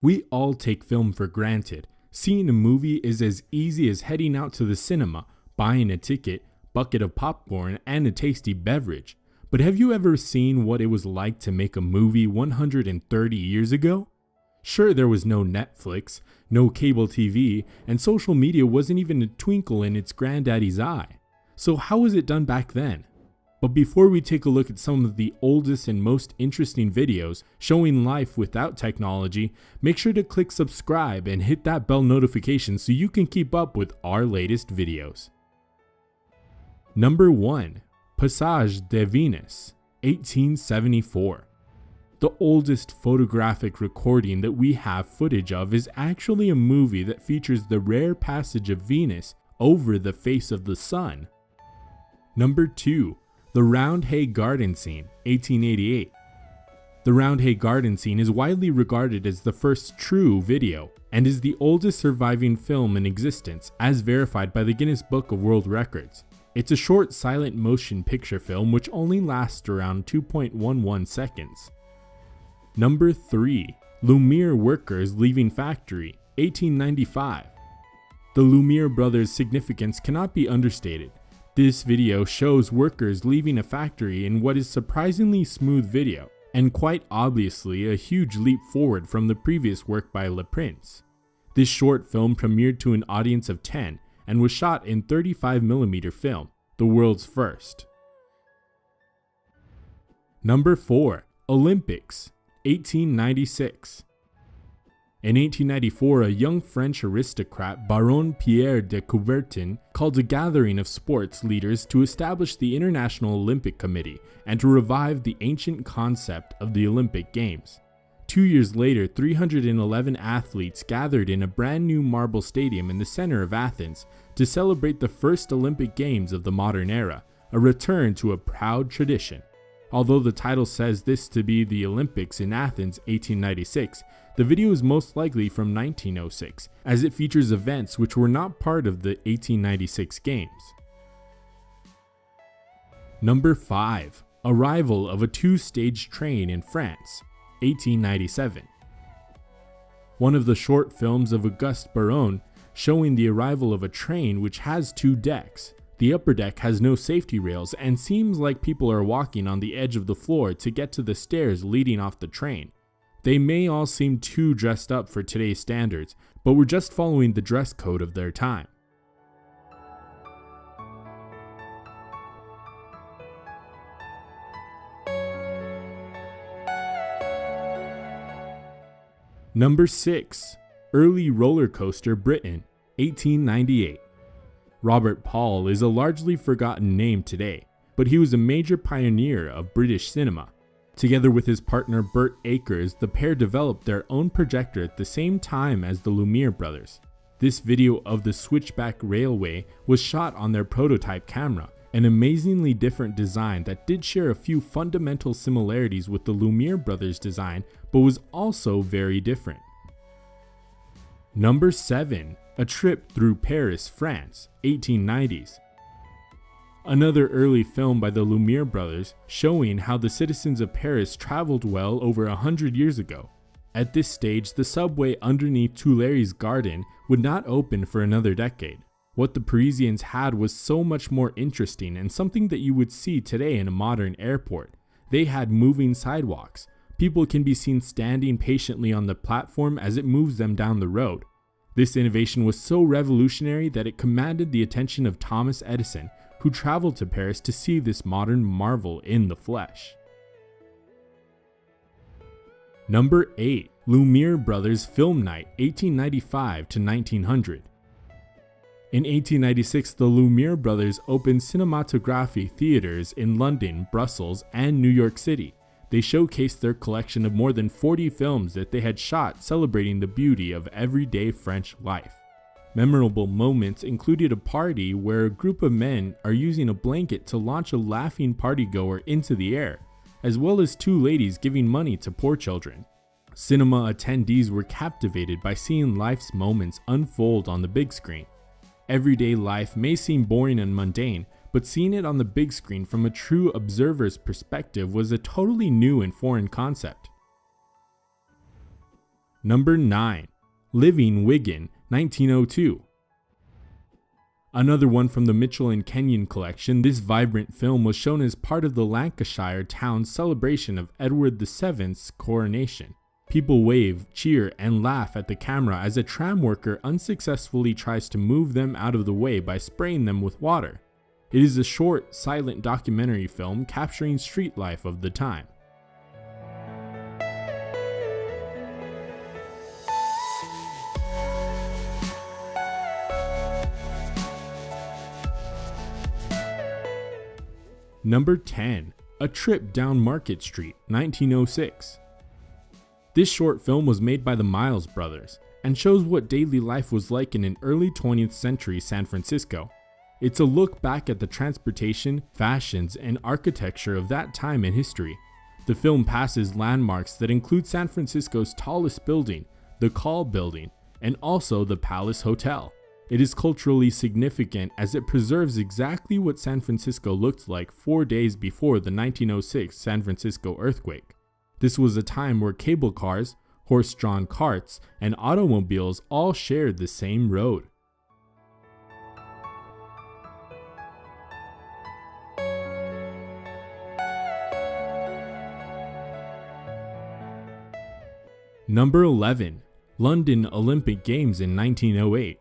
We all take film for granted. Seeing a movie is as easy as heading out to the cinema, buying a ticket, bucket of popcorn, and a tasty beverage. But have you ever seen what it was like to make a movie 130 years ago? Sure, there was no Netflix, no cable TV, and social media wasn't even a twinkle in its granddaddy's eye. So how was it done back then? But before we take a look at some of the oldest and most interesting videos showing life without technology, make sure to click subscribe and hit that bell notification so you can keep up with our latest videos. Number 1. Passage de Venus, 1874. The oldest photographic recording that we have footage of is actually a movie that features the rare passage of Venus over the face of the sun. Number 2. The Roundhay Garden Scene, 1888. The Roundhay Garden Scene is widely regarded as the first true video and is the oldest surviving film in existence as verified by the Guinness Book of World Records. It's a short silent motion picture film which only lasts around 2.11 seconds. Number 3. Lumiere Workers Leaving Factory, 1895. The Lumiere brothers' significance cannot be understated. This video shows workers leaving a factory in what is surprisingly smooth video, and quite obviously a huge leap forward from the previous work by Le Prince. This short film premiered to an audience of 10 and was shot in 35mm film, the world's first. Number 4. Olympics, 1896. In 1894, a young French aristocrat, Baron Pierre de Coubertin, called a gathering of sports leaders to establish the International Olympic Committee and to revive the ancient concept of the Olympic Games. 2 years later, 311 athletes gathered in a brand new marble stadium in the center of Athens to celebrate the first Olympic Games of the modern era, a return to a proud tradition. Although the title says this to be the Olympics in Athens 1896, the video is most likely from 1906, as it features events which were not part of the 1896 Games. Number 5. Arrival of a two-stage train in France, 1897. One of the short films of Auguste Baron showing the arrival of a train which has two decks. The upper deck has no safety rails and seems like people are walking on the edge of the floor to get to the stairs leading off the train. They may all seem too dressed up for today's standards, but were just following the dress code of their time. Number 6. Early roller coaster Britain, 1898. Robert Paul is a largely forgotten name today, but he was a major pioneer of British cinema. Together with his partner Burt Akers, the pair developed their own projector at the same time as the Lumiere brothers. This video of the Switchback Railway was shot on their prototype camera, an amazingly different design that did share a few fundamental similarities with the Lumiere brothers' design, but was also very different. Number 7. A Trip Through Paris, France, 1890s. Another early film by the Lumiere brothers showing how the citizens of Paris traveled well over 100 years ago. At this stage, the subway underneath Tuileries Garden would not open for another decade. What the Parisians had was so much more interesting and something that you would see today in a modern airport. They had moving sidewalks. People can be seen standing patiently on the platform as it moves them down the road. This innovation was so revolutionary that it commanded the attention of Thomas Edison, who traveled to Paris to see this modern marvel in the flesh. Number 8. Lumiere Brothers Film Night, 1895 to 1900. In 1896, the Lumiere brothers opened cinematography theaters in London, Brussels, and New York City. They showcased their collection of more than 40 films that they had shot celebrating the beauty of everyday French life. Memorable moments included a party where a group of men are using a blanket to launch a laughing partygoer into the air, as well as two ladies giving money to poor children. Cinema attendees were captivated by seeing life's moments unfold on the big screen. Everyday life may seem boring and mundane, but seeing it on the big screen from a true observer's perspective was a totally new and foreign concept. Number 9. Living Wigan, 1902. Another one from the Mitchell and Kenyon collection, this vibrant film was shown as part of the Lancashire town's celebration of Edward VII's coronation. People wave, cheer, and laugh at the camera as a tram worker unsuccessfully tries to move them out of the way by spraying them with water. It is a short, silent documentary film capturing street life of the time. Number 10. A Trip Down Market Street, 1906. This short film was made by the Miles brothers and shows what daily life was like in an early 20th century San Francisco. It's a look back at the transportation, fashions, and architecture of that time in history. The film passes landmarks that include San Francisco's tallest building, the Call Building, and also the Palace Hotel. It is culturally significant as it preserves exactly what San Francisco looked like 4 days before the 1906 San Francisco earthquake. This was a time where cable cars, horse-drawn carts, and automobiles all shared the same road. Number 11. London Olympic Games in 1908.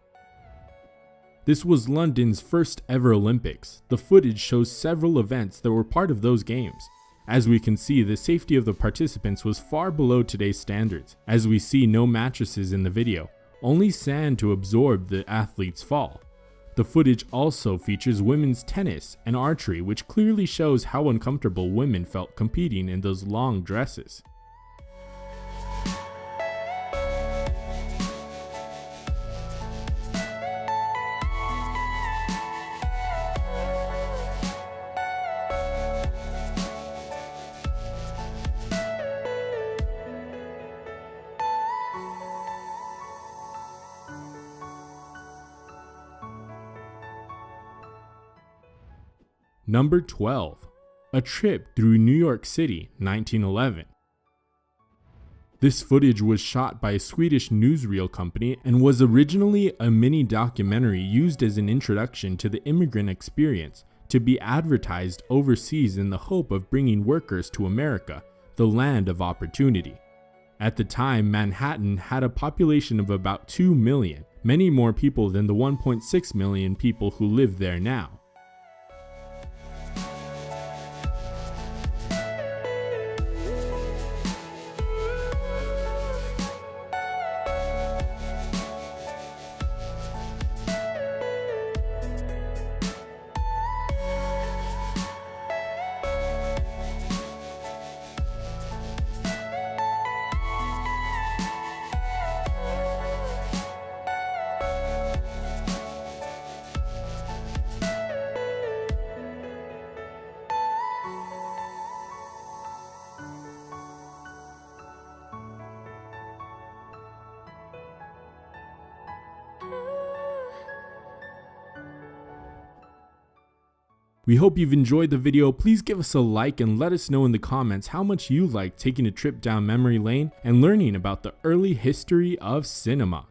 This was London's first ever Olympics. The footage shows several events that were part of those games. As we can see, the safety of the participants was far below today's standards, as we see no mattresses in the video, only sand to absorb the athletes' fall. The footage also features women's tennis and archery, which clearly shows how uncomfortable women felt competing in those long dresses. Number 12. A Trip Through New York City, 1911. This footage was shot by a Swedish newsreel company and was originally a mini documentary used as an introduction to the immigrant experience to be advertised overseas in the hope of bringing workers to America, the land of opportunity. At the time, Manhattan had a population of about 2 million, many more people than the 1.6 million people who live there now. We hope you've enjoyed the video. Please give us a like and let us know in the comments how much you liked taking a trip down memory lane and learning about the early history of cinema.